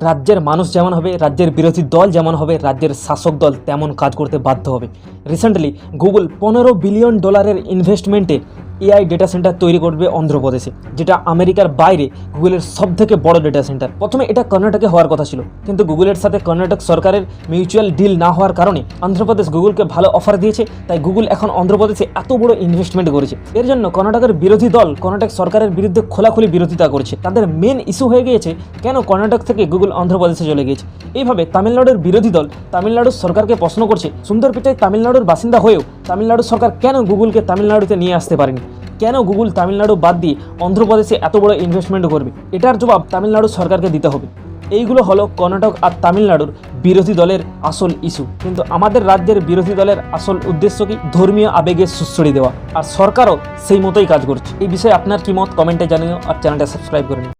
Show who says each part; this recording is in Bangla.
Speaker 1: রাজ্যের মানুষ যেমন হবে, রাজ্যের বিরোধী দল যেমন হবে, রাজ্যের শাসক দল তেমন কাজ করতে বাধ্য হবে। রিসেন্টলি গুগল $15 বিলিয়ন ইনভেস্টমেন্টে এআই ডেটা সেন্টার তৈরি করবে অন্ধ্রপ্রদেশে, যেটা আমেরিকার বাইরে গুগলের সবথেকে বড় ডেটা সেন্টার। প্রথমে এটা কর্ণাটকে হওয়ার কথা ছিল, কিন্তু গুগলের সাথে কর্ণাটক সরকারের মিউচুয়াল ডিল না হওয়ার কারণে অন্ধ্রপ্রদেশ গুগলকে ভালো অফার দিয়েছে, তাই গুগল এখন অন্ধ্রপ্রদেশে এত বড় ইনভেস্টমেন্ট করেছে। এর জন্য কর্ণাটকের বিরোধী দল কর্ণাটক সরকারের বিরুদ্ধে খোলাখুলি বিরোধিতা করছে। তাদের মেন ইস্যু হয়ে গিয়েছে কেন কর্ণাটক থেকে গুগল অন্ধ্রপ্রদেশে চলে গিয়েছে। এইভাবে তামিলনাড়ুর বিরোধী দল তামিলনাড়ুর সরকারকে প্রশ্ন করছে, সুন্দর পিচাই তামিলনাড়ুর বাসিন্দা হয়েও তামিলনাড়ু সরকার কেন গুগলকে তামিলনাড়ুতে নিয়ে আসতে পারেনি, কেন গুগল তামিলনাড়ু বাদ দিয়ে অন্ধ্রপ্রদেশে এত বড় ইনভেস্টমেন্ট করবে। এটার জবাব তামিলনাড়ু সরকারকে দিতে হবে। এইগুলো হলো কর্ণাটক আর তামিলনাড়ুর বিরোধী দলের আসল ইস্যু। কিন্তু আমাদের রাজ্যের বিরোধী দলের আসল উদ্দেশ্য কি? ধর্মীয় আবেগে সুশ্রী দেওয়া, আর সরকারও সেই মতোই কাজ করছে। এই বিষয়ে আপনার কি মত কমেন্টে জানিও, আর চ্যানেলটা সাবস্ক্রাইব করে নিন।